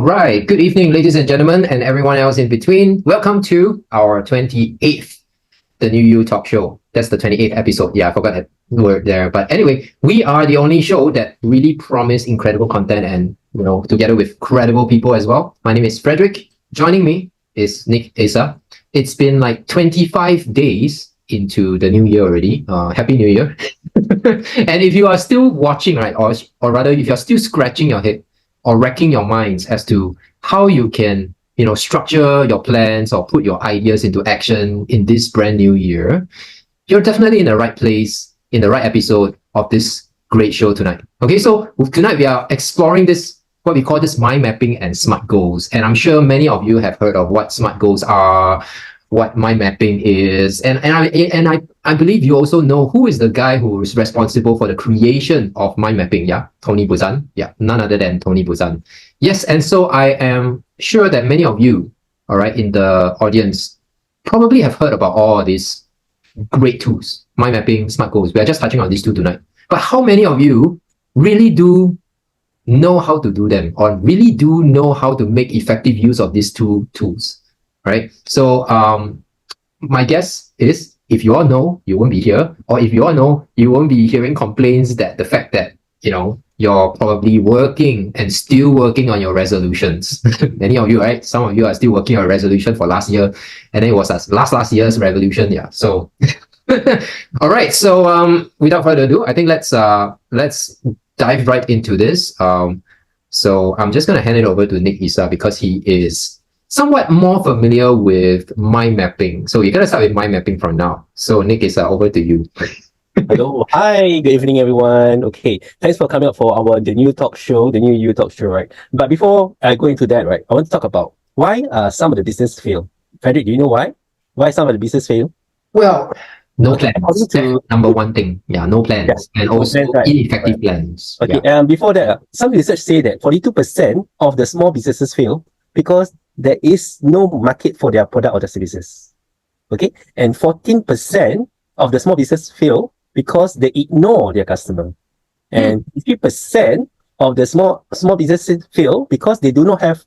All right. Good evening, ladies and gentlemen, and everyone else in between. Welcome to our 28th, the new You Talkshow. That's the 28th episode. Yeah, I forgot that word there. But anyway, we are the only show that really promise incredible content and, together with credible people as well. My name is Frederick. Joining me is Nick Asa. It's been like 25 days into the new year already. Happy New Year. And if you are still watching, right, or rather, if you're still scratching your head or racking your minds as to how you can, structure your plans or put your ideas into action in this brand new year, you're definitely in the right place, in the right episode of this great show tonight. Okay, so tonight we are exploring what we call this mind mapping and SMART goals. And I'm sure many of you have heard of what SMART goals are, what mind mapping is, and I believe you also know who is the guy who is responsible for the creation of mind mapping. Yeah, Tony Buzan. Yeah, none other than Tony Buzan. Yes, and so I am sure that many of you, all right, in the audience, probably have heard about all these great tools, mind mapping, SMART goals. We are just touching on these two tonight. But how many of you really do know how to do them, or really do know how to make effective use of these two tools? Right. So my guess is, if you all know, you won't be here, or if you all know, you won't be hearing complaints that the fact that you're probably working and still working on your resolutions. Many of you, right? Some of you are still working on a resolution for last year, and it was last year's resolution. Yeah. So all right. So without further ado, I think let's dive right into this. So I'm just gonna hand it over to Nick Issa because he is somewhat more familiar with mind mapping. So you're going to start with mind mapping from now. So Nick, is over to you. Hello. Hi. Good evening, everyone. Okay. Thanks for coming up for the new talk show, the new You Talk Show, right? But before I go into that, right, I want to talk about why some of the business fail. Frederick, do you know why? Why some of the business fail? Well, no plans. Number one thing. Yeah, no plans. Yeah, and also plans, right? Ineffective plans. Okay. Yeah. Before that, some research say that 42% of the small businesses fail because there is no market for their product or their services. Okay. And 14% of the small business fail because they ignore their customer. And 50% of the small businesses fail because they do not have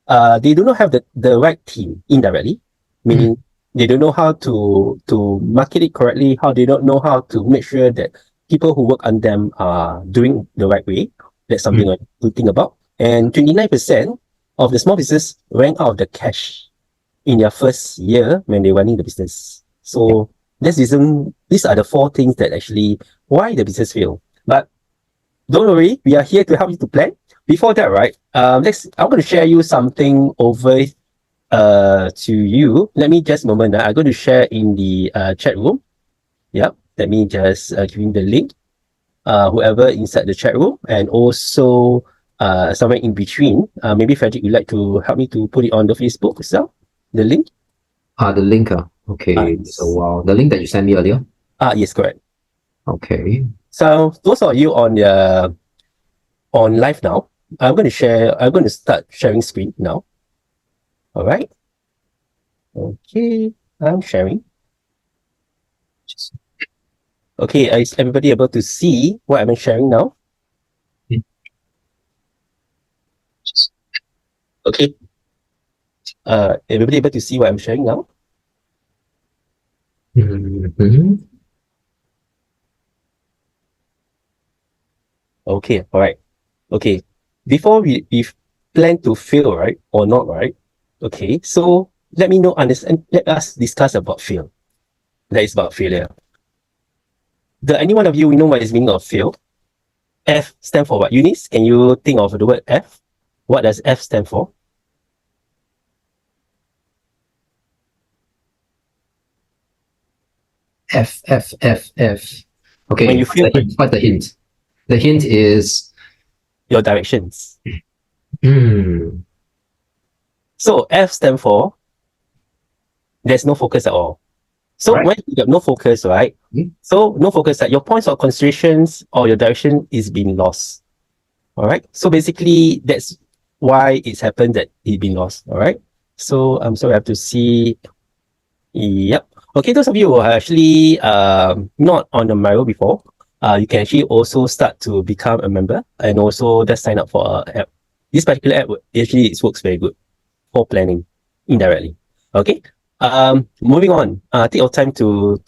the right team indirectly, meaning they don't know how to market it correctly, how they don't know how to make sure that people who work on them are doing the right way. That's something to think about. And 29% of the small business ran out of the cash in their first year when they're running the business. So these are the four things that actually why the business fail. But don't worry, we are here to help you to plan. Before that, right? I'm going to share you something over to you. Let me just a moment. I'm going to share in the chat room. Yep. Let me just give you the link. Whoever inside the chat room, and also somewhere in between, maybe Frederick, you'd like to help me to put it on the Facebook itself, the link? The link, okay. So wow, the link that you sent me earlier? Yes, correct. Okay. So those of you on live now, I'm going to start sharing screen now. All right. Okay, I'm sharing. Okay, is everybody able to see what I'm sharing now? Okay. Everybody able to see what I'm sharing now? Okay, all right. Okay. Before we plan to fail, right, or not, right? Okay, so let us discuss about fail. That is about failure. Any one of you know what is meaning of fail? F stand for what? Eunice, can you think of the word F? What does F stand for? F. Okay. When you feel what's the hint? The hint is your directions. So F stand for there's no focus at all. So when you got no focus, right? So no focus, that your points of concentrations or your direction is being lost. All right. So basically, that's why it's happened that it's been lost. All right. So I'm sorry, I have to see. Yep. Okay. Those of you who are actually not on the Miro before, you can actually also start to become a member and also just sign up for a app. this particular app actually it works very good for planning indirectly. Okay. Moving on. Take your time to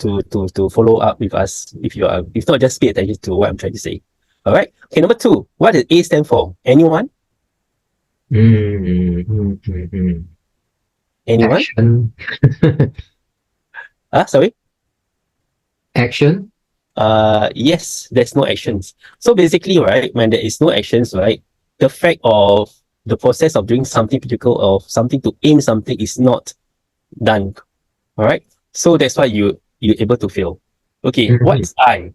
follow up with us if not just pay attention to what I'm trying to say. All right. Okay. Number 2. What does A stand for? Anyone? Anyone? Action. Sorry. Action. Yes, there's no actions. So basically, right, when there is no actions, right, the fact of the process of doing something particular or something to aim something is not done. All right. So that's why you're able to fail. Okay. What is I?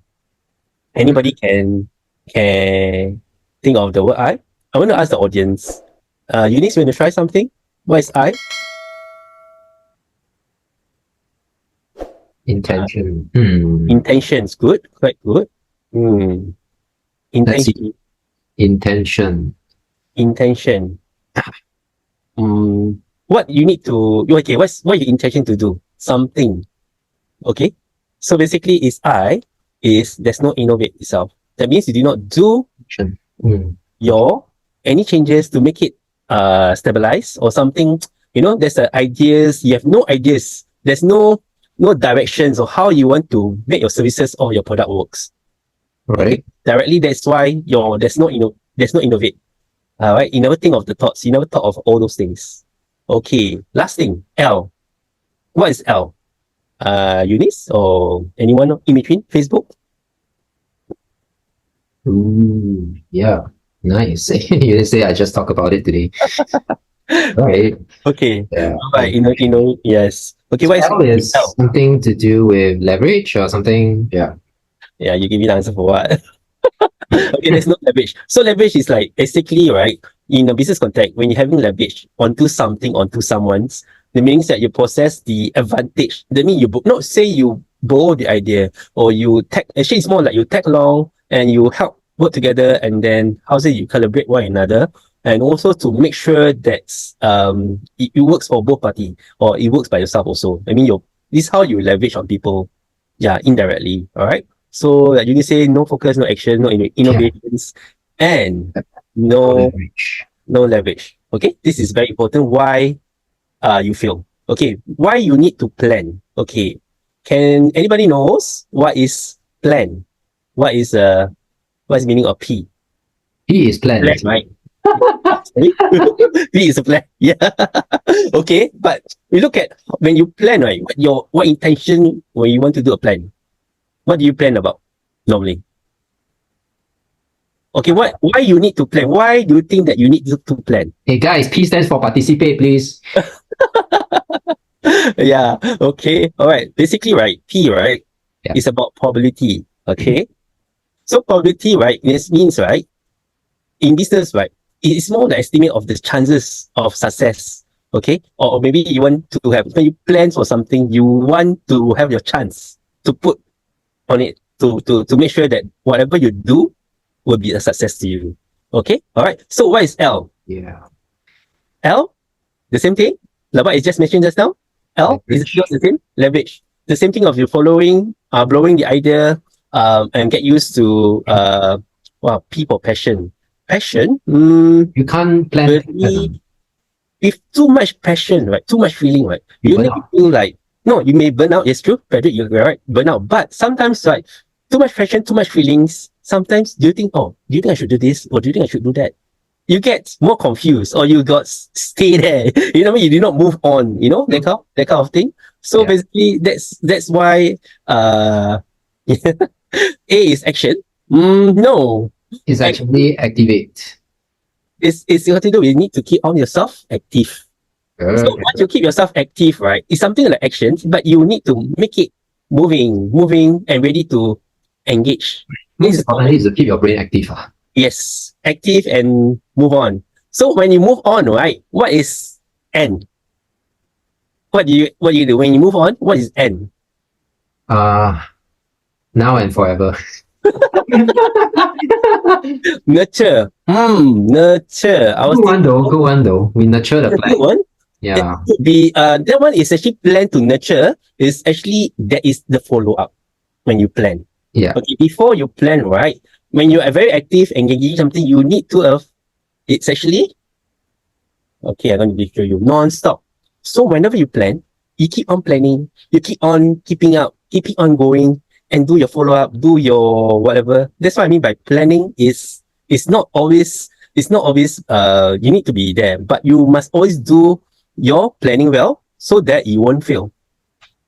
Anybody can think of the word I? I want to ask the audience. Eunice, you want to try something? What is I? Intention. Intentions. Good. Quite good. Let's see. Intention. Intention. Intention. What you need to okay, what your intention to do? Something. Okay. So basically is I is there's no innovate itself. That means you do not do Action. your any changes to make it stabilize or something. You know, there's ideas, you have no ideas. There's no directions or how you want to make your services or your product works. Right. Okay. Directly, that's why there's no innovate. Right? You never think of the thoughts. You never thought of all those things. Okay. Last thing, L. What is L? Eunice or anyone in between? Facebook? Ooh, yeah. Nice. You didn't say I just talk about it today. Right. Okay. Yeah. Right. Yes. Okay. What L is is L? something to do with leverage or something. Yeah. Yeah, you give me the answer for what? Okay, there's no leverage. So leverage is like basically, right, in a business context, when you're having leverage onto something, onto someone's, it means that you possess the advantage. That means not say you borrow the idea or you tag, actually it's more like you tag along and you help work together and then how say you collaborate one another and also to make sure that it works for both party or it works by yourself also. I mean, this is how you leverage on people, yeah, indirectly. All right. So like you say, no focus, no action, no innovations, and no Leverage. leverage. Okay, this is very important. Why you fail? Okay, why you need to plan? Okay, can anybody knows what is plan? What is meaning of P? P is planned. Plan, right? Sorry? P is a plan. Yeah. Okay, but we look at when you plan, right? What intention when you want to do a plan? What do you plan about normally? Okay, why you need to plan? Why do you think that you need to plan? Hey guys, P stands for participate, please. Yeah, okay, all right. Basically, right, P, right, Yeah. is about probability, okay? So probability, right, this means, right, in business, right, it is more the estimate of the chances of success, okay? Or maybe you want to have, when you plan for something, you want to have your chance to put on it to make sure that whatever you do will be a success to you. Okay? All right. So what is L? Yeah. L, the same thing. Like what I just mentioned just now. L is Leverage. the same. Leverage. The same thing of you blowing the idea, and get used to people passion. Passion. You can't plan. Really, with too much passion, right? Too much feeling, right? You You burn may out. feel like no, you may burn out. It's true, Frederick. You're right, burn out. But sometimes, right, too much passion, too much feelings. Sometimes, do you think I should do this or do you think I should do that? You get more confused or you got stay there. You know what I mean? You do not move on. You know that kind of thing. So Yeah. basically, that's why A is action. No, It's actually activate. it's got to do. You need to keep on yourself active. So once you keep yourself active, right, it's something like action, but you need to make it moving and ready to engage. Most importantly is to keep your brain active. Yes, active and move on. So when you move on, right, what is end? What do you do when you move on? What is end? Now and forever. Nurture. Nurture. I was Good one though. We nurture the good plant. one. Yeah. It could be that one is actually plan to nurture. Is actually that is the follow up when you plan. Yeah. Okay, before you plan, right? When you are very active and engaging something, you need to It's actually, okay, I'm going to show you, non-stop. So whenever you plan, you keep on planning, you keep on keeping up, keep it on going, and do your follow-up, do your whatever. That's what I mean by planning is not always, you need to be there, but you must always do your planning well so that you won't fail.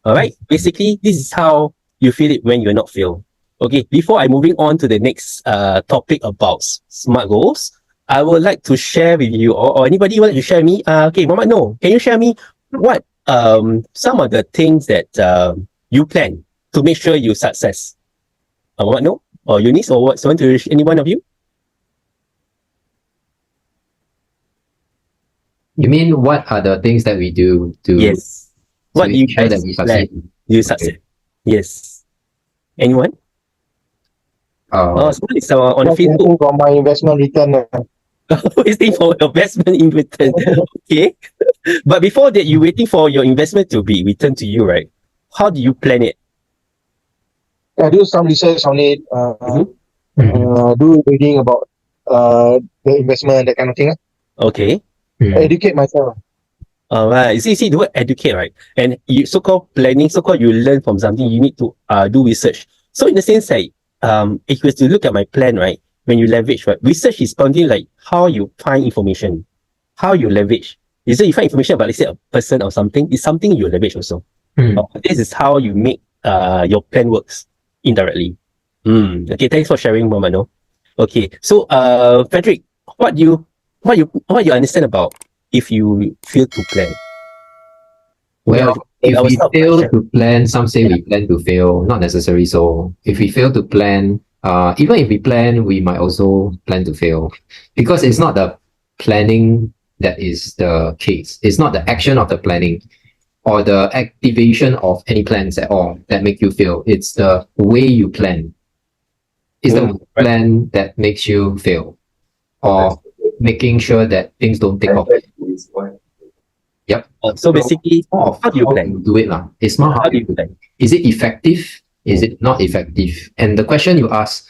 All right. Basically, this is how you feel it when you're not fail. Okay. Before I moving on to the next topic about smart goals, I would like to share with you, or anybody would like to share me. Okay, Mama, no. Can you share me what some of the things that you plan to make sure you success? Mama, no, or Eunice, or what? Someone to any one of you? You mean what are the things that we do to Yes. What do you ensure that guys we plan? succeed? You succeed. Yes. Anyone? Uh, Someone is on Just Facebook. waiting for my investment return. Waiting for investment in return. Okay. But before that, you're waiting for your investment to be returned to you, right? How do you plan it? I do some research on it. Do reading about the investment, that kind of thing. Okay. Educate myself. All right. You see the word educate, right? And you so-called planning, so-called you learn from something, you need to do research. So in the sense like, if you were to look at my plan, right, when you leverage, right, research is something like how you find information, how you leverage. Is it you find information about, let's say, a person or something, it's something you leverage also. This is how you make your plan works indirectly. Okay, thanks for sharing, Momano. Okay, so Frederick, what you understand about if you fail to plan? Well, if I will we start fail question. to plan, some say we plan to fail, not necessarily so. If we fail to plan, even if we plan, we might also plan to fail because it's not the planning that is the case. It's not the action of the planning or the activation of any plans at all that make you fail. It's the way you plan. It's the Right. plan that makes you fail or making sure that things don't take off. Yep. So basically, More of how do you plan? you do it lah. It's not How do you plan? Is it effective? Is it not effective? And the question you ask,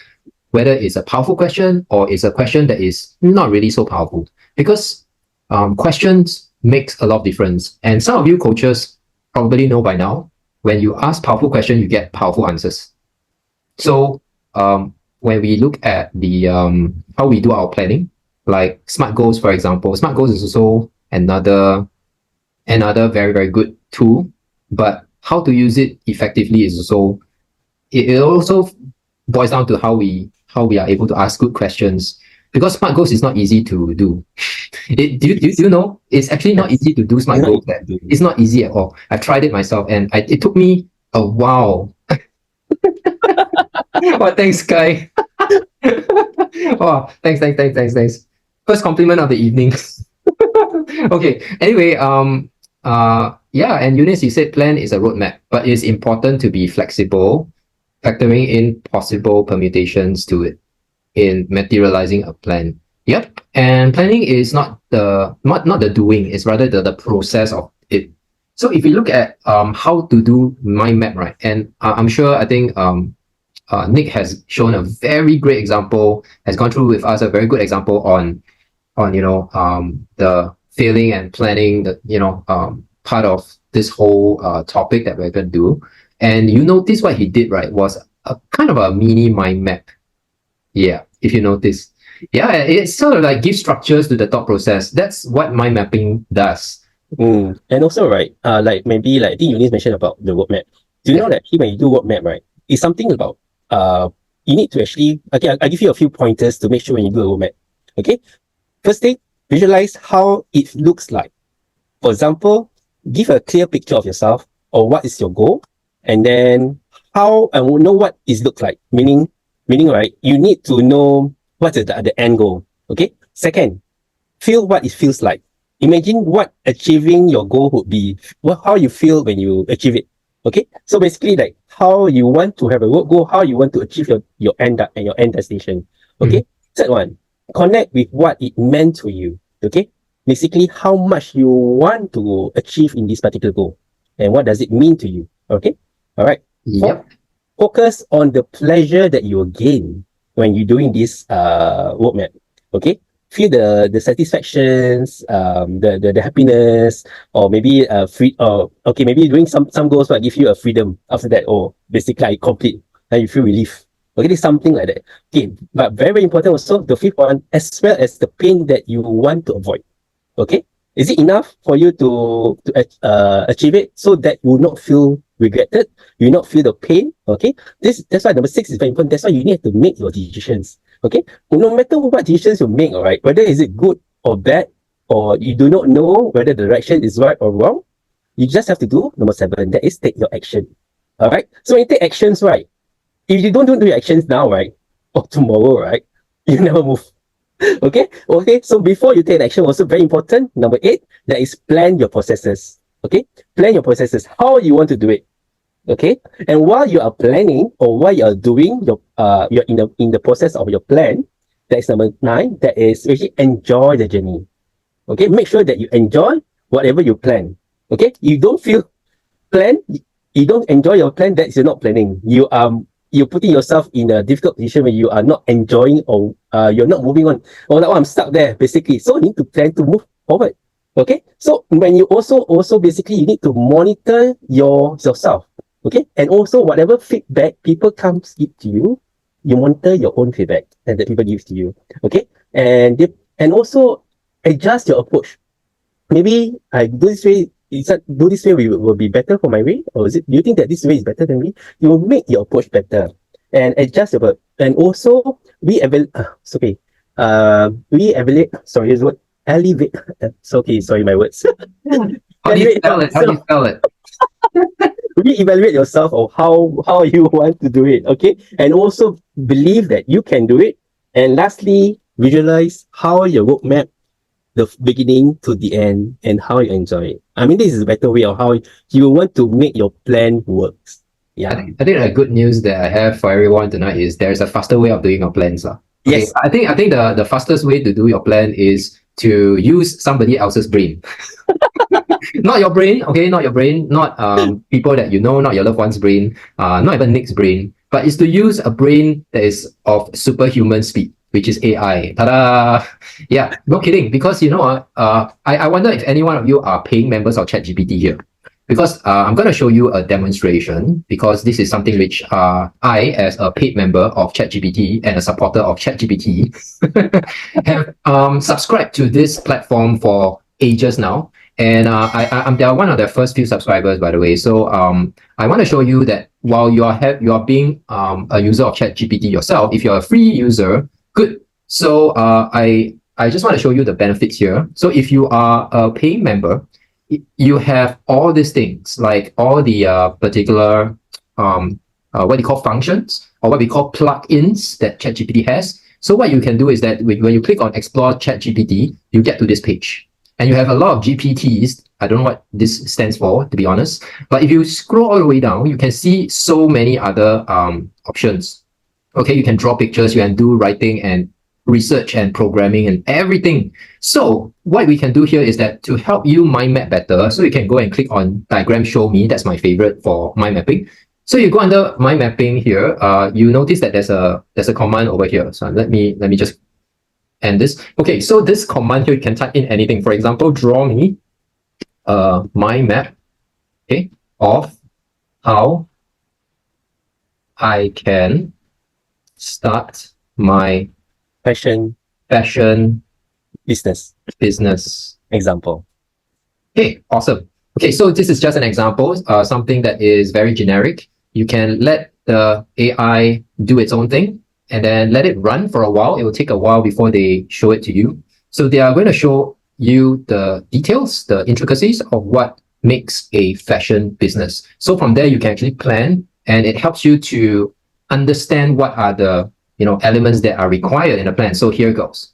whether it's a powerful question or it's a question that is not really so powerful, because questions makes a lot of difference. And some of you coaches probably know by now, when you ask powerful question, you get powerful answers. So when we look at the how we do our planning, like smart goals, for example, smart goals is also another very, very good tool, but how to use it effectively is also, it also boils down to how we are able to ask good questions, because smart goals is not easy to do. Do you know it's actually not easy to do smart goals? It's not easy at all. I tried it myself and it took me a while. Oh, thanks, Guy. Oh, thanks. First compliment of the evening. Okay. Anyway, yeah, and Eunice, you said plan is a roadmap, but it's important to be flexible, factoring in possible permutations to it in materializing a plan. Yep. And planning is not the doing, it's rather the process of it. So if you look at how to do mind map, right? And I'm sure I think Nick has shown a very great example, has gone through with us a very good example on the failing and planning, the part of this whole topic that we're going to do. And you notice what he did, right, was a kind of a mini mind map. Yeah, if you notice. Yeah, it sort of like gives structures to the thought process. That's what mind mapping does. And also, right, like maybe like I think Eunice mentioned about the roadmap. Do you know that when you do roadmap, right, it's something about you need to actually, okay, I'll give you a few pointers to make sure when you do a roadmap. Okay, first thing, visualize how it looks like. For example, give a clear picture of yourself or what is your goal, and then how and know what it looks like. Meaning, right, you need to know what is the end goal. Okay. Second, feel what it feels like. Imagine what achieving your goal would be, how you feel when you achieve it. Okay. So basically, like how you want to have a goal, how you want to achieve your end and your end destination. Okay. Third one, connect with what it meant to you. Okay. Basically, how much you want to achieve in this particular goal and what does it mean to you. Okay. All right. Yep. Focus on the pleasure that you will gain when you're doing this roadmap. Okay. feel the satisfactions, the happiness, or maybe free, or okay, maybe doing some goals might give you a freedom after that. Oh, basically I complete, and you feel relief. Okay, it's something like that. Okay, but very, very important also the fifth one, as well as the pain that you want to avoid. Okay, is it enough for you to achieve it so that you will not feel regretted, you will not feel the pain? Okay, that's why number six is very important. That's why you need to make your decisions. Okay, no matter what decisions you make, all right, whether is it good or bad, or you do not know whether the direction is right or wrong, you just have to do number seven. That is take your action. All right. So when you take actions, right? If you don't do your actions now, right, or tomorrow, right, you never move. Okay. So before you take action, also very important. Number eight, that is plan your processes. Okay, plan your processes. How you want to do it. Okay, and while you are planning or while you are doing you're in the process of your plan. That is number nine. That is really enjoy the journey. Okay, make sure that you enjoy whatever you plan. Okay, you don't feel plan, you don't enjoy your plan. That's you're not planning. You're putting yourself in a difficult position where you are not enjoying or you're not moving on. Or like, oh, I'm stuck there basically. So you need to plan to move forward. Okay. So when you also basically you need to monitor yourself. Okay. And also whatever feedback people comes give to you, you monitor your own feedback and that people give to you. Okay. And also adjust your approach. Maybe I do this way. Is that do this way will be better for my way, or is it? Do you think that this way is better than me? You will make your approach better and adjust your and also re-evaluate. Okay, re-evaluate. Sorry, is what elevate. It's okay. Sorry, my words. How do you spell it? How do you spell it? Re-evaluate yourself of how you want to do it. Okay, and also believe that you can do it. And lastly, visualize how your roadmap the beginning to the end and how you enjoy it. I mean, this is a better way of how you want to make your plan works. Yeah. I think the good news that I have for everyone tonight is there's a faster way of doing your plans. Okay. Yes. I think the fastest way to do your plan is to use somebody else's brain. Not your brain, okay, not your brain, not people that you know, not your loved one's brain, not even Nick's brain, but it's to use a brain that is of superhuman speed, which is AI. Ta-da! Yeah, no kidding. Because you know, I wonder if any one of you are paying members of ChatGPT here. Because I'm going to show you a demonstration, because this is something which I, as a paid member of ChatGPT and a supporter of ChatGPT, have subscribed to this platform for ages now. And I'm they are one of the first few subscribers, by the way. So I want to show you that while you are being a user of ChatGPT yourself, if you're a free user, good. So I just want to show you the benefits here. So if you are a paying member, you have all these things, like all the particular what you call functions, or what we call plugins that ChatGPT has. So what you can do is that when you click on Explore ChatGPT, you get to this page. And you have a lot of GPTs. I don't know what this stands for, to be honest. But if you scroll all the way down, you can see so many other options. Okay, you can draw pictures, you can do writing and research and programming and everything. So what we can do here is that to help you mind map better, so you can go and click on Diagram Show Me. That's my favorite for mind mapping. So you go under mind mapping here. You notice that there's a command over here. So let me just end this. Okay, so this command here, you can type in anything. For example, draw me mind map, okay, of how I can start my Fashion business example. Okay, awesome. Okay, so this is just an example, something that is very generic. You can let the AI do its own thing and then let it run for a while. It will take a while before they show it to you. So they are going to show you the details, the intricacies of what makes a fashion business. So from there, you can actually plan, and it helps you to understand what are the elements that are required in a plan. So here goes.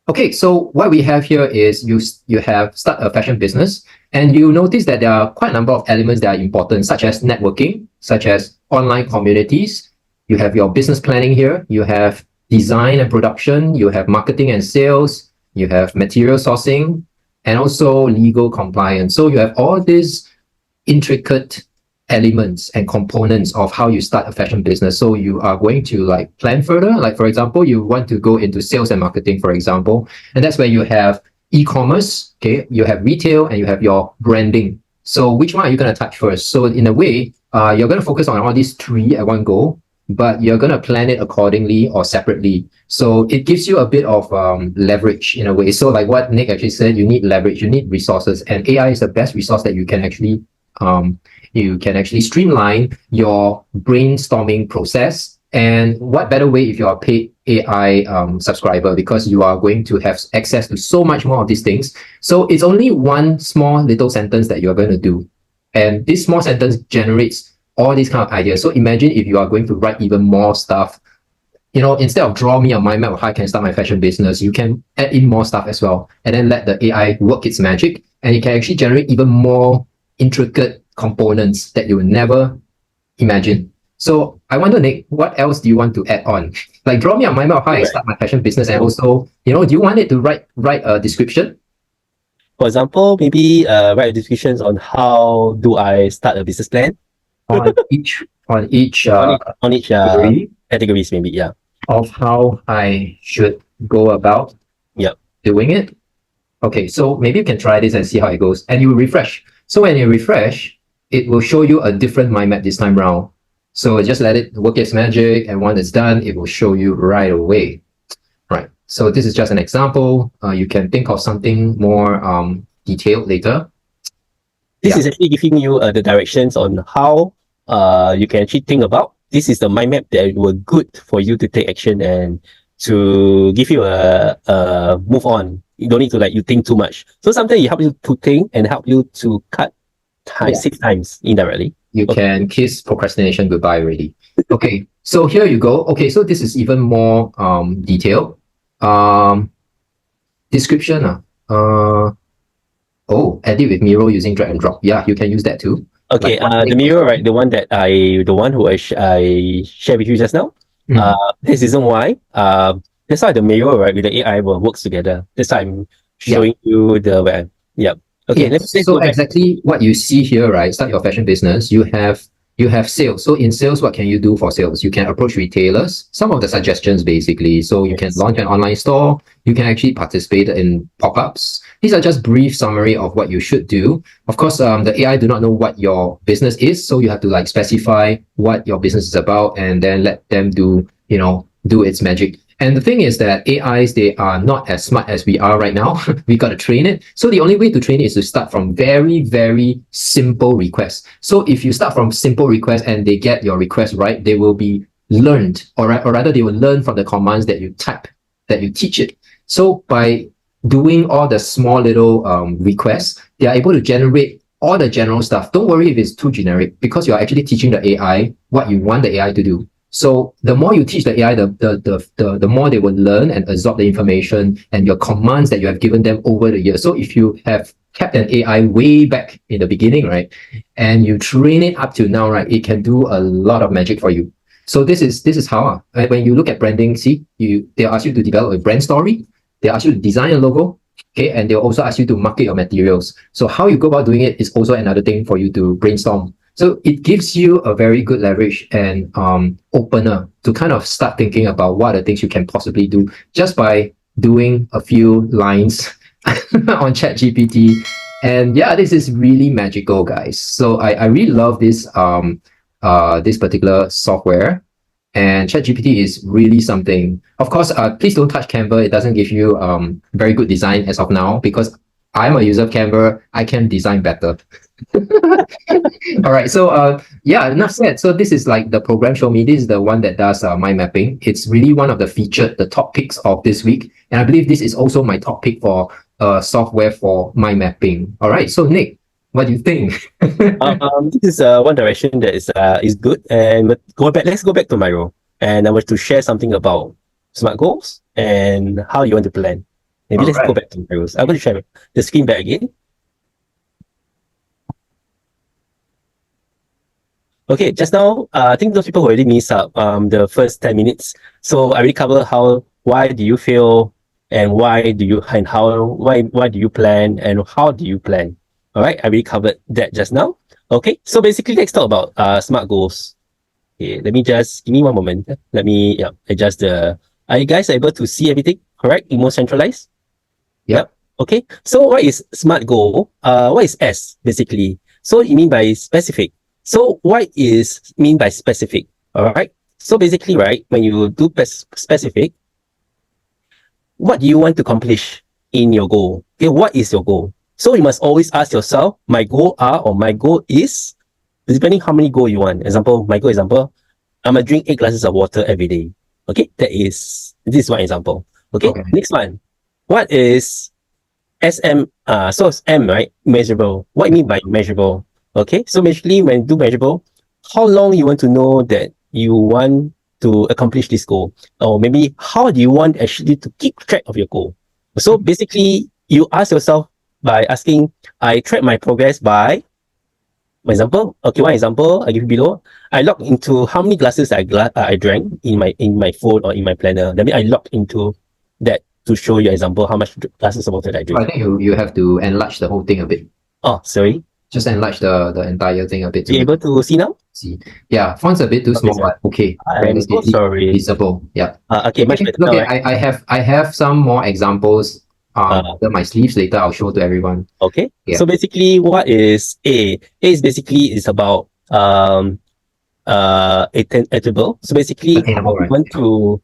Okay, so what we have here is you have start a fashion business, and you notice that there are quite a number of elements that are important, such as networking, such as online communities. You have your business planning here. You have design and production. You have marketing and sales. You have material sourcing, and also legal compliance. So you have all these intricate elements and components of how you start a fashion business. So you are going to like plan further. Like for example, you want to go into sales and marketing, for example, and that's where you have e-commerce, okay, you have retail, and you have your branding. So which one are you going to touch first? So in a way, you're going to focus on all these three at one go, but you're going to plan it accordingly or separately. So it gives you a bit of leverage in a way. So like what Nick actually said, you need leverage, you need resources, and AI is the best resource that you can actually streamline your brainstorming process. And what better way if you're a paid AI subscriber, because you are going to have access to so much more of these things. So it's only one small little sentence that you're going to do. And this small sentence generates all these kind of ideas. So imagine if you are going to write even more stuff, instead of draw me a mind map of how I can start my fashion business, you can add in more stuff as well. And then let the AI work its magic. And it can actually generate even more intricate components that you would never imagine. So I wonder, Nick, what else do you want to add on? Like draw me a mind map of how I start my fashion business, and also, do you want it to write a description? For example, maybe write descriptions on how do I start a business plan on each categories, maybe, yeah, of how I should go about doing it. Okay, so maybe you can try this and see how it goes, and you refresh. So when you refresh, it will show you a different mind map this time around. So just let it work its magic, and when it's done, it will show you right away. Right. So this is just an example. You can think of something more detailed later. This is actually giving you the directions on how you can actually think about. This is the mind map that were good for you to take action and to give you a move on. You don't need to you think too much. So sometimes it helps you to think and help you to cut time, 6 times indirectly. You can kiss procrastination goodbye already. Okay, so here you go. Okay, so this is even more detailed. Description. Edit with Miro using drag and drop. Yeah, you can use that too. Okay, the Miro, right? The one who I shared with you just now. This isn't why. That's why the Miro, right, with the AI works together. That's why I'm showing you the web. Yep. Okay, let's so exactly what you see here, right? Start your fashion business. You have sales. So in sales, what can you do for sales? You can approach retailers. Some of the suggestions, basically. So you can launch an online store. You can actually participate in pop-ups. These are just brief summary of what you should do. Of course, the AI do not know what your business is, so you have to specify what your business is about, and then let them do its magic. And the thing is that AIs, they are not as smart as we are right now. We got to train it. So the only way to train it is to start from very, very simple requests. So if you start from simple requests and they get your request right, they will be learned, or rather they will learn from the commands that you type, that you teach it. So by doing all the small little requests, they are able to generate all the general stuff. Don't worry if it's too generic, because you're actually teaching the AI what you want the AI to do. So the more you teach the AI, the more they will learn and absorb the information and your commands that you have given them over the years. So if you have kept an AI way back in the beginning, right, and you train it up to now, right, it can do a lot of magic for you. So this is how when you look at branding, they'll ask you to develop a brand story. They'll ask you to design a logo. Okay, and they'll also ask you to market your materials. So how you go about doing it is also another thing for you to brainstorm. So it gives you a very good leverage and opener to kind of start thinking about what are the things you can possibly do just by doing a few lines on ChatGPT. And yeah, this is really magical, guys. So I really love this this particular software. And ChatGPT is really something. Of course, please don't touch Canva. It doesn't give you very good design as of now, because I'm a user of Canva. I can design better. All right. So yeah, enough said. So this is like the program show me. This is the one that does mind mapping. It's really one of the top picks of this week. And I believe this is also my top pick for software for mind mapping. All right. So Nick, what do you think? This is one direction that is good. And let's go back to my role. And I was to share something about SMART goals and how you want to plan. Maybe let's go back to my roles. I'm going to share the screen back again. Okay, just now, I think those people already missed out the first 10 minutes. So I already covered why do you fail, and why do you plan, and how do you plan. All right, I already covered that just now. Okay, so basically let's talk about smart goals. Okay, let me just give me one moment. Let me adjust the. Are you guys able to see everything? Correct? More centralized. Yep. Okay. So what is smart goal? What is S basically? So you mean by specific. So what is mean by specific? All right. So basically, right, when you do specific, what do you want to accomplish in your goal? Okay, what is your goal? So you must always ask yourself, my goal are or my goal is, depending how many goal you want. Example, I'm gonna drink 8 glasses of water every day. Okay, this is one example. Okay, Okay. next one. What is SM? So it's M, right? Measurable. What you mean by measurable? Okay, so basically when you do measurable, how long you want to know that you want to accomplish this goal, or maybe how do you want actually to keep track of your goal? So basically, you ask yourself by asking, I track my progress by, for example, okay, one example I give you below. I log into how many glasses I drank in my phone or in my planner. That means I log into that to show you example how much glasses of water that I So I drink. think you have to enlarge the whole thing a bit. Oh, sorry. Just enlarge the entire thing a bit to You make able to see now? see. Yeah, font's a bit too Okay, small, sir. but okay, I'm so relatively sorry. visible. Yeah. Okay, much Okay, better now, okay. right? I have some more examples Uh, under my sleeves later. I'll show to everyone. okay. Yeah. So basically, what is A? A is basically is about attainable. So basically, how Attainable, we right? want to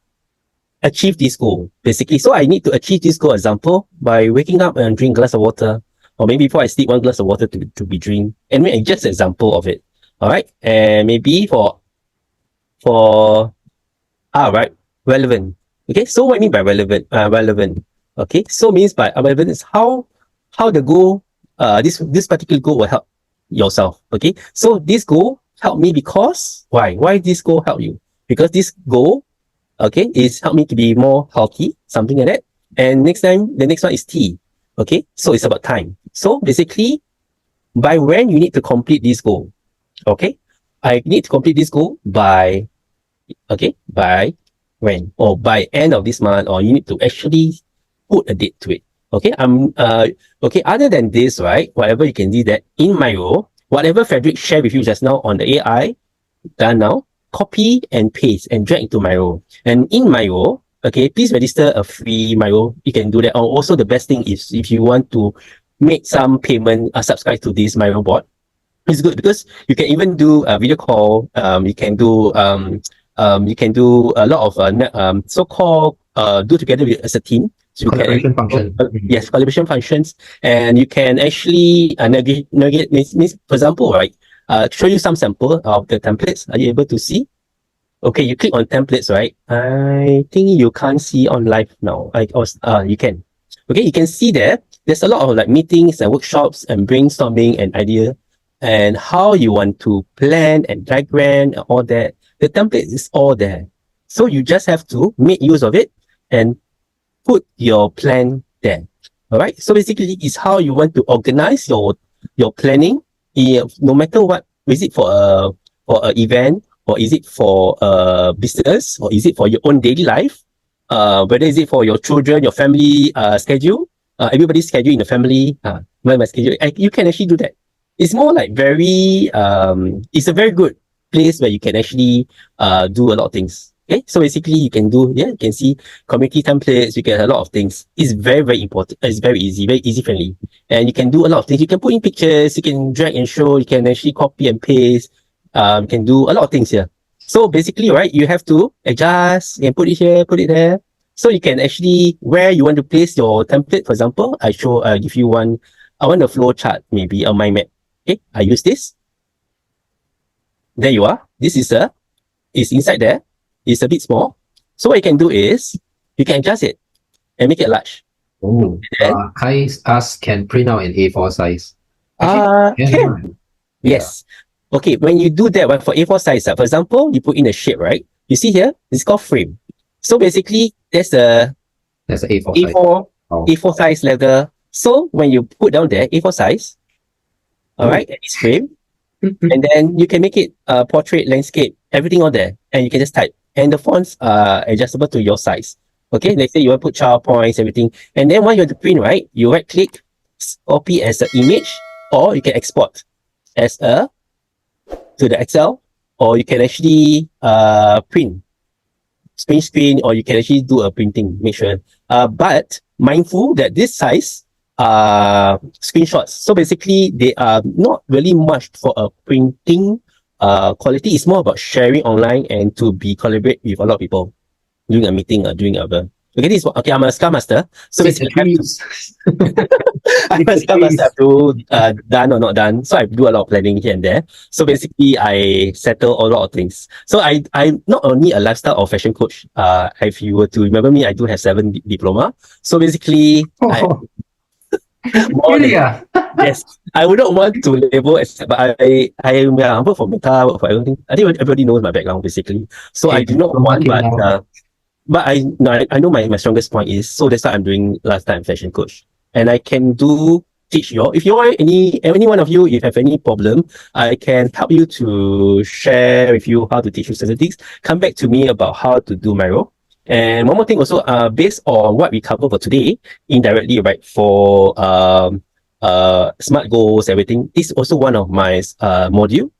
achieve this goal. Basically, so I need to achieve this goal. Example, by waking up and drink a glass of water, or maybe before I sleep, 1 glass of water to be drink. And just example of it. All right, and maybe for right, relevant. Okay, so what I mean by relevant? Relevant. Okay, so means by relevant is how the goal this particular goal will help yourself. Okay, so this goal help me because why this goal help you? Because this goal, okay, is help me to be more healthy, something like that. And next time, the next one is T. Okay, so it's about time. So basically, by when you need to complete this goal. Okay, I need to complete this goal by, okay, by when, or by end of this month, or you need to actually put a date to it. Okay, okay, other than this, right, whatever you can do that in my role, whatever Frederick shared with you just now on the AI, done now, copy and paste and drag into Miro. And in Miro, okay, please register a free Miro. You can do that. Or also the best thing is if you want to make some payment, subscribe to this Miro bot. It's good because you can even do a video call. You can do a lot of so-called do together as a team. So you Collaboration can function. yes, collaboration functions, and you can actually navigate means for example, right? Show you some sample of the templates. Are you able to see? Okay, you click on templates, right? I think you can't see on live now. You can. Okay, you can see there. There's a lot of like meetings and workshops and brainstorming and idea and how you want to plan and diagram and all that. The template is all there. So you just have to make use of it and put your plan there. All right. So basically, it's how you want to organize your planning. No matter what, is it for an event, or is it for a business, or is it for your own daily life? Whether is it for your children, your family schedule, everybody's schedule in the family, my schedule. You can actually do that. It's more like very it's a very good place where you can actually do a lot of things. Okay, so basically you can see community templates, you get a lot of things. It's very, very important. It's very easy friendly. And you can do a lot of things. You can put in pictures, you can drag and show, you can actually copy and paste. You can do a lot of things here. So basically, right, you have to adjust and put it here, put it there. So you can actually, where you want to place your template, for example, give you one, I want a flow chart, maybe a mind map. Okay, I use this. There you are. It's inside there. It's a bit small. So what you can do is you can adjust it and make it large. Oh, Then Kai asked can print out in A4 size. Actually, can. right? Yeah. Yes. Okay, when you do that one for A4 size, for example, you put in a shape, right? You see here, it's called frame. So basically, there's a That's the A4 size. A4 Oh. A4 size letter. So when you put down there A4 size, all right, and it's frame, and then you can make it portrait, landscape, everything on there, and you can just type. And the fonts are adjustable to your size. Okay, let's say you want to put child points, everything, and then when you want to print, right, you right click, copy as an image, or you can export. as a to the Excel, or you can actually print screen, or you can actually do a printing, make sure. But mindful that this size screenshots, so basically they are not really much for a printing quality. It's more about sharing online and to be collaborate with a lot of people doing a meeting or doing other. Okay, I'm a Scrum Master. So It's the basically trees. I'm a Scrum Master. I have to done or not done. So I do a lot of planning here and there. So basically I settle a lot of things. So I'm not only a lifestyle or fashion coach. If you were to remember me, I do have 7 diploma. So basically I Oh, more really? than yes. I would not want to label as, but I work for Meta, work for everything. I think everybody knows my background basically. So I Okay, do not don't want, mark it now. but I know my strongest point is, so that's why I'm doing lifestyle fashion coach. And I can teach you all. If you want any one of you, if you have any problem, I can help you to share with you how to teach you certain things. Come back to me about how to do my role. And one more thing also, based on what we cover for today, indirectly, right, for smart goals, everything, this is also one of my module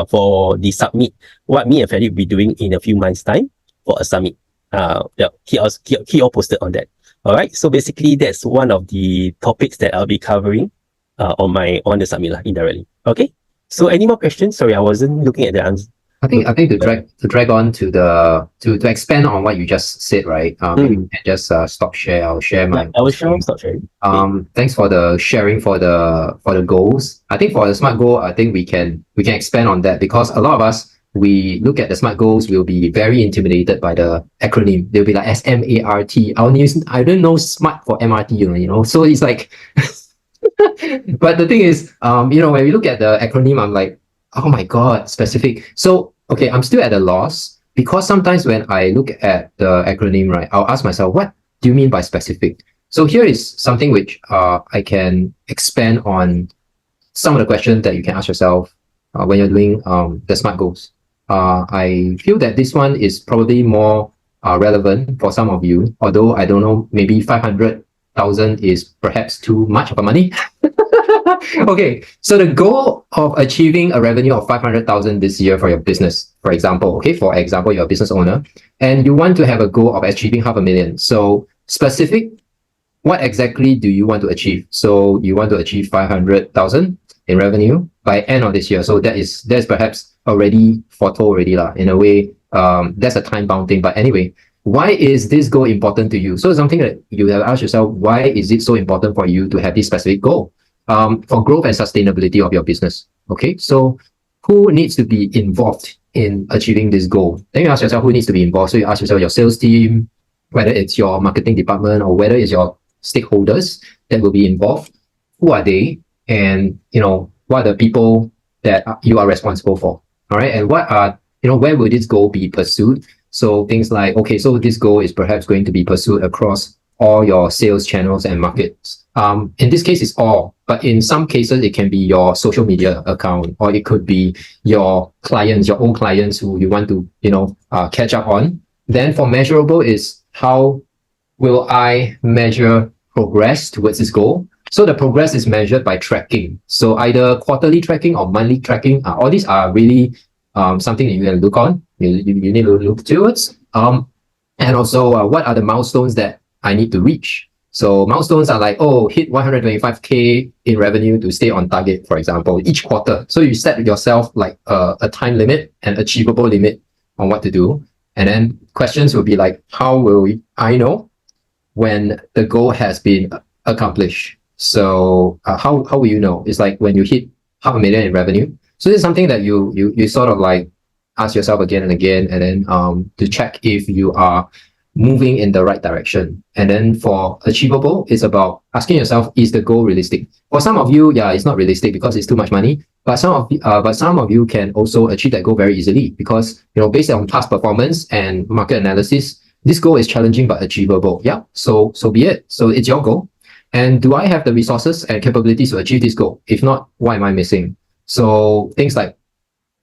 for the summit, what me and Freddy will be doing in a few months' time for a summit. Yeah, he all posted on that. All right. So basically, that's one of the topics that I'll be covering on the summit indirectly. Okay. So any more questions? Sorry, I wasn't looking at the answer. I think to drag on to expand on what you just said, right? Maybe we can just stop share. I'll share Yeah, my I will screen. stop sharing. Okay. Thanks for the sharing for the goals. I think for the SMART goal, I think we can expand on that, because a lot of us, we look at the SMART goals, will be very intimidated by the acronym. They'll be like SMART. I don't know SMART for MRT, you know. So it's like, but the thing is, when we look at the acronym, I'm like, oh my god, specific. So okay, I'm still at a loss, because sometimes when I look at the acronym, right, I'll ask myself, what do you mean by specific? So here is something which I can expand on some of the questions that you can ask yourself when you're doing the SMART goals. I feel that this one is probably more relevant for some of you, although I don't know, maybe 500,000 is perhaps too much of a money. Okay, so the goal of achieving a revenue of 500,000 this year for your business, for example, you're a business owner and you want to have a goal of achieving 500,000. So specific, what exactly do you want to achieve? So you want to achieve 500,000 in revenue by end of this year. So that's perhaps already foretold already lah. In a way, that's a time bound thing. But anyway, why is this goal important to you? So something that you have asked yourself, why is it so important for you to have this specific goal? For growth and sustainability of your business. Okay, so who needs to be involved in achieving this goal? Then you ask yourself who needs to be involved. So you ask yourself your sales team, whether it's your marketing department or whether it's your stakeholders that will be involved. Who are they? And what are the people that you are responsible for? All right, and where will this goal be pursued? So things like, okay, so this goal is perhaps going to be pursued across all your sales channels and markets. In this case, it's all, but in some cases, it can be your social media account, or it could be your clients, your own clients who you want to, catch up on. Then for measurable is, how will I measure progress towards this goal? So the progress is measured by tracking. So either quarterly tracking or monthly tracking. All these are really something that you can look on. You need to look towards. And also, what are the milestones that I need to reach? So milestones are like, hit 125K in revenue to stay on target, for example, each quarter. So you set yourself like a time limit, an achievable limit on what to do. And then questions will be like, how will I know when the goal has been accomplished? So how will you know? It's like when you hit 500,000 in revenue. So this is something that you sort of like ask yourself again and again, and then to check if you are moving in the right direction. And then for achievable, it's about asking yourself, is the goal realistic? For some of you, yeah, it's not realistic because it's too much money. But some of you can also achieve that goal very easily, because based on past performance and market analysis, this goal is challenging but achievable. Yeah, so be it. So it's your goal. And do I have the resources and capabilities to achieve this goal? If not, what am I missing? So things like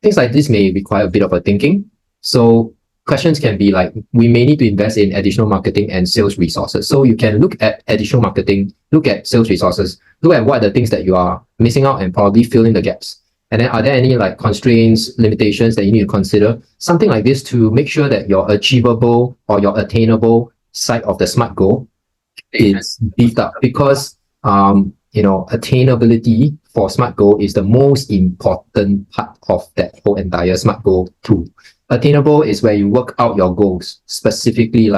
this may require a bit of a thinking. So questions can be like, we may need to invest in additional marketing and sales resources. So you can look at additional marketing, look at sales resources, look at what are the things that you are missing out and probably fill in the gaps. And then are there any like constraints, limitations that you need to consider? Something like this to make sure that your achievable or your attainable side of the SMART goal is beefed up, because attainability for SMART goal is the most important part of that whole entire SMART goal tool. Attainable is where you work out your goals specifically,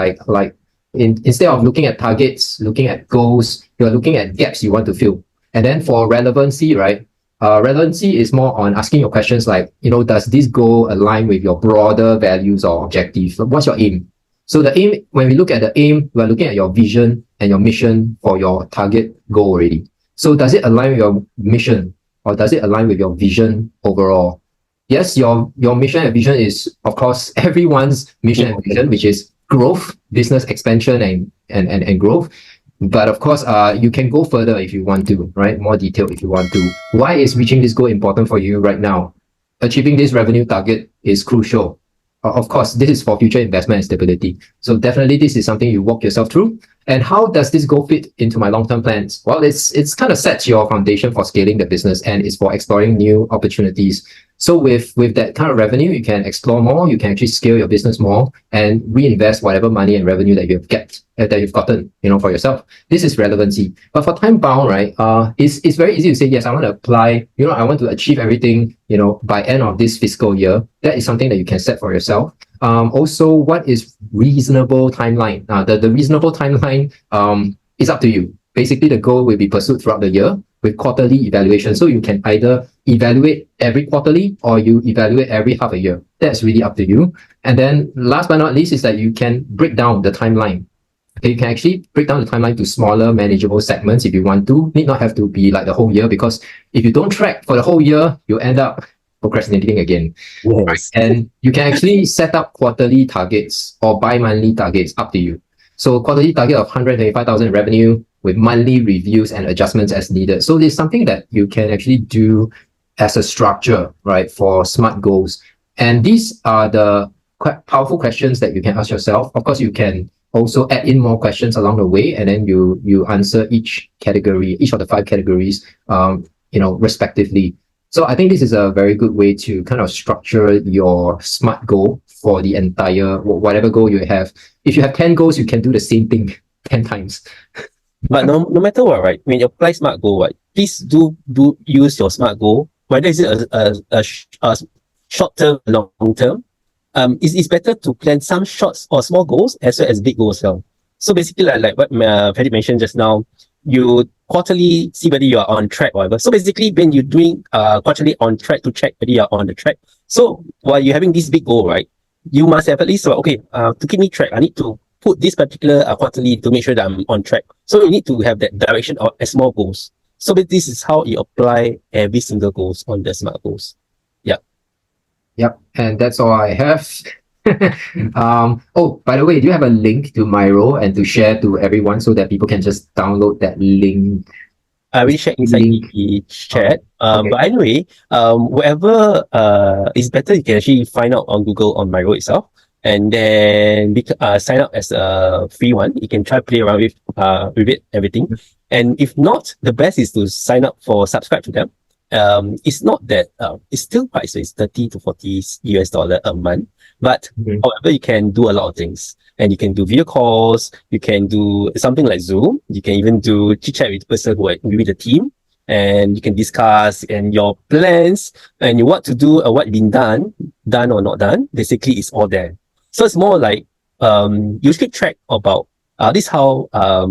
instead of looking at targets, looking at goals, you're looking at gaps you want to fill. And then for relevancy, right? Relevancy is more on asking your questions like, does this goal align with your broader values or objectives? What's your aim? So the aim, when we look at the aim, we're looking at your vision and your mission for your target goal already. So does it align with your mission, or does it align with your vision overall? Yes, your mission and vision is, of course, everyone's mission and vision, which is growth, business expansion and growth. But of course, you can go further if you want to, right? More detailed if you want to. Why is reaching this goal important for you right now? Achieving this revenue target is crucial. Of course, this is for future investment and stability. So definitely this is something you walk yourself through. And how does this goal fit into my long-term plans? Well, it's kind of sets your foundation for scaling the business, and it's for exploring new opportunities. So with that kind of revenue, you can explore more, you can actually scale your business more and reinvest whatever money and revenue that you've gotten, for yourself. This is relevancy. But for time bound, right, it's very easy to say, yes, I want to apply, I want to achieve everything, by end of this fiscal year. That is something that you can set for yourself. Also, what is reasonable timeline? The reasonable timeline is up to you. Basically, the goal will be pursued throughout the year with quarterly evaluation. So you can either evaluate every quarterly or you evaluate every half a year. That's really up to you. And then last but not least is that you can break down the timeline. Okay, you can actually break down the timeline to smaller, manageable segments if you want to. Need not have to be like the whole year, because if you don't track for the whole year, you end up procrastinating again. Yes. And you can actually set up quarterly targets or bi-monthly targets, up to you. So quarterly target of 125,000 revenue with monthly reviews and adjustments as needed. So there's something that you can actually do as a structure, right, for SMART goals. And these are the quite powerful questions that you can ask yourself. Of course, you can also add in more questions along the way, and then you answer each category, each of the 5 categories, respectively. So I think this is a very good way to kind of structure your SMART goal for the entire, whatever goal you have. If you have 10 goals, you can do the same thing 10 times. But no matter what, right? When you apply SMART goal, right? Please do use your SMART goal. Whether is it a short term, long term, it's better to plan some short or small goals as well as big goals. So basically, like what Frederick mentioned just now, you quarterly see whether you are on track or whatever. So basically, when you're doing quarterly on track to check whether you are on the track. So while you're having this big goal, right, you must have at least to keep me track, I need to put this particular quarterly to make sure that I'm on track. So you need to have that direction of small goals. So this is how you apply every single goals on the SMART goals. Yep, and that's all I have. Oh, by the way, do you have a link to Miro and to share to everyone so that people can just download that link? I will share inside the chat. Okay. But anyway, whatever is better, you can actually find out on Google on Miro itself, and then sign up as a free one. You can try play around with it, everything. And if not, the best is to subscribe to them. It's not that it's still quite expensive. It's 30 to 40 US dollar a month. But however, you can do a lot of things. And you can do video calls, you can do something like Zoom, you can even do chit chat with the person who are with the team, and you can discuss and your plans and what to do or what been done or not done. Basically, it's all there. So it's more like you keep track about this how a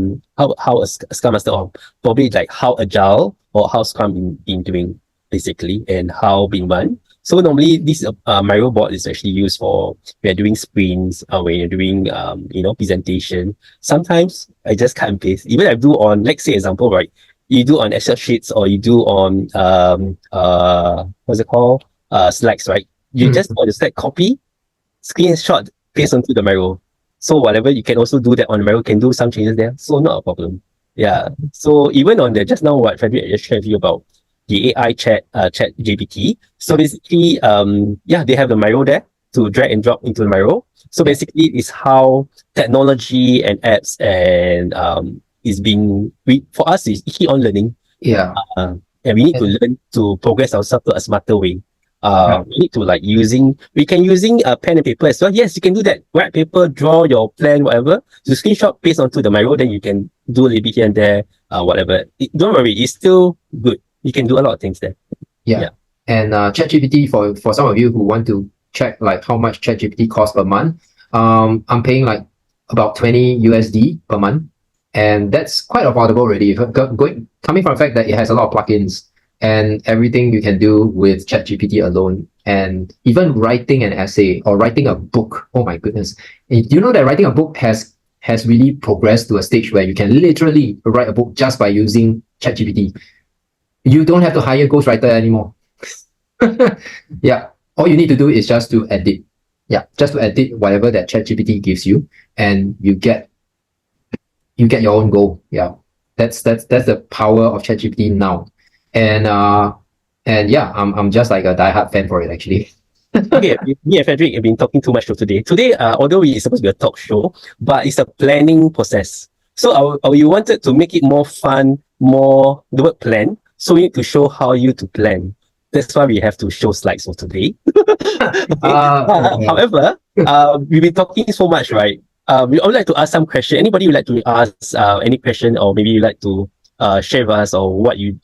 Scrum Master, or probably like how Agile or how Scrum been doing basically, and how been run. So normally this Miro board is actually used for when you're doing sprints, when you're doing presentation. Sometimes I just cut and paste. Even I do on, let's say example, right? You do on Excel sheets, or you do on what's it called? Slides, right? You just on the slide copy, screenshot, paste onto the Miro. So whatever, you can also do that on Miro, can do some changes there. So not a problem. Yeah. So even on the just now what Frederick just shared with you about the AI chat GPT. So basically, they have the Miro there to drag and drop into the Miro. So basically, it's how technology and apps and is being for us is keep on learning. Yeah. and we need to learn to progress ourselves to a smarter way. Yeah. We need to like we can using a pen and paper as well. Yes, you can do that. Write paper, draw your plan, whatever. So screenshot, paste onto the Miro, then you can do a little bit here and there, whatever. Don't worry, it's still good. You can do a lot of things there. Yeah. And ChatGPT, for some of you who want to check like how much ChatGPT costs per month, I'm paying like about 20 USD per month, and that's quite affordable already. Coming from the fact that it has a lot of plugins and everything you can do with ChatGPT alone, and even writing an essay or writing a book. Oh my goodness! You know that writing a book has really progressed to a stage where you can literally write a book just by using ChatGPT. You don't have to hire ghostwriter anymore. Yeah, all you need to do is just to edit. Yeah, just to edit whatever that ChatGPT gives you, and you get your own goal. Yeah, that's the power of ChatGPT now, and yeah, I'm just like a diehard fan for it actually. Okay, me and Frederick have been talking too much today. Today, although it's supposed to be a talk show, but it's a planning process. So we wanted to make it more fun, more the word plan. So we need to show how you to plan. That's why we have to show slides for today. Okay. However, we've been talking so much, right? We would like to ask some question. Anybody would like to ask any question, or maybe you'd like to share with us, or what you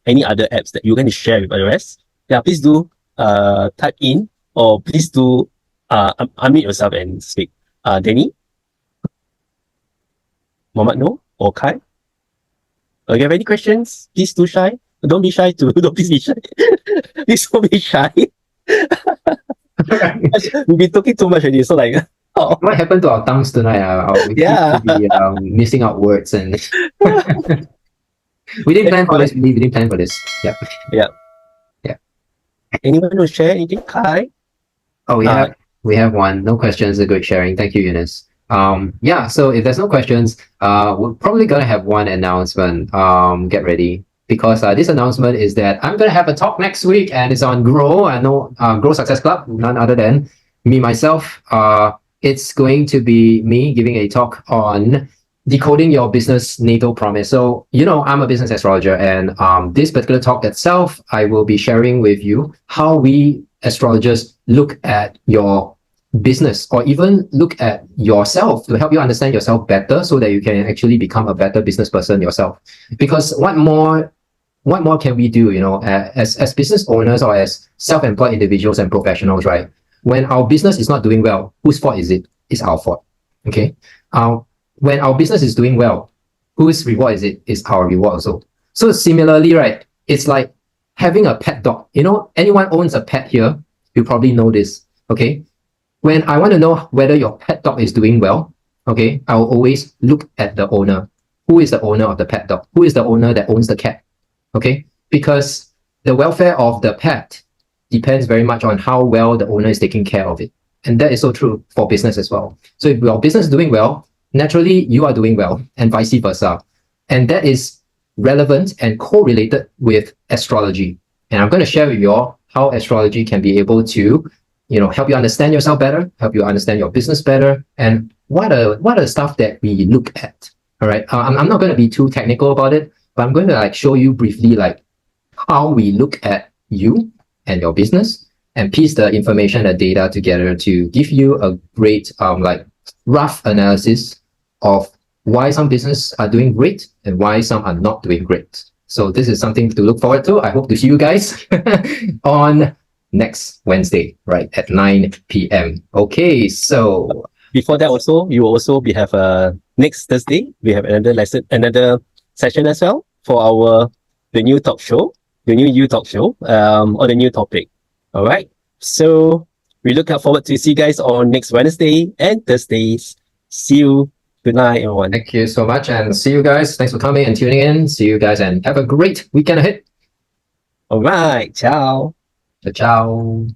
any other apps that you're going to share with the rest? Yeah, please do type in, or please do unmute yourself and speak. Danny, Mohammed, no, or Kai. You have any questions? Please do shy. Don't be shy too. Don't please be shy. Please don't be shy. We've been talking too much already, so like. Oh. What happened to our tongues tonight? We seem to be missing out words, and we didn't plan for this. We didn't plan for this. Yeah. Yeah. Anyone want to share anything, Kai? Oh, we have one. No questions. A good sharing. Thank you, Eunice. Yeah. So if there's no questions, we're probably gonna have one announcement. Get ready, because this announcement is that I'm gonna have a talk next week, and it's on Grow. I know Grow Success Club. None other than me myself. It's going to be me giving a talk on decoding your business natal promise. So, you know, I'm a business astrologer, and this particular talk itself, I will be sharing with you how we astrologers look at your business, or even look at yourself, to help you understand yourself better, so that you can actually become a better business person yourself. Because what more can we do, you know, as business owners, or as self-employed individuals and professionals, right? When our business is not doing well, whose fault is it? It's our fault. Okay. When our business is doing well, whose reward is it? It's our reward also. So similarly, right, it's like having a pet dog. You know, anyone owns a pet here, you probably know this. Okay. When I want to know whether your pet dog is doing well, okay, I will always look at the owner. Who is the owner of the pet dog? Who is the owner that owns the cat? Okay. Because the welfare of the pet depends very much on how well the owner is taking care of it. And that is so true for business as well. So if your business is doing well, naturally you are doing well, and vice versa. And that is relevant and correlated with astrology. And I'm going to share with you all how astrology can be able to, you know, help you understand yourself better, help you understand your business better, and what are the stuff that we look at. All right. I'm not going to be too technical about it, but I'm going to like show you briefly like how we look at you and your business, and piece the information and data together to give you a great like rough analysis of why some businesses are doing great and why some are not doing great. So this is something to look forward to. I hope to see you guys on next Wednesday, right, at 9 p.m. Okay, so before that also, you will also have next Thursday, we have another session as well for the new talk show, the new You Talk Show, on a new topic. All right. So we look forward to see you guys on next Wednesday and Thursdays. See you. Good night, everyone. Thank you so much, and see you guys. Thanks for coming and tuning in. See you guys, and have a great weekend ahead. All right. Ciao. Ciao.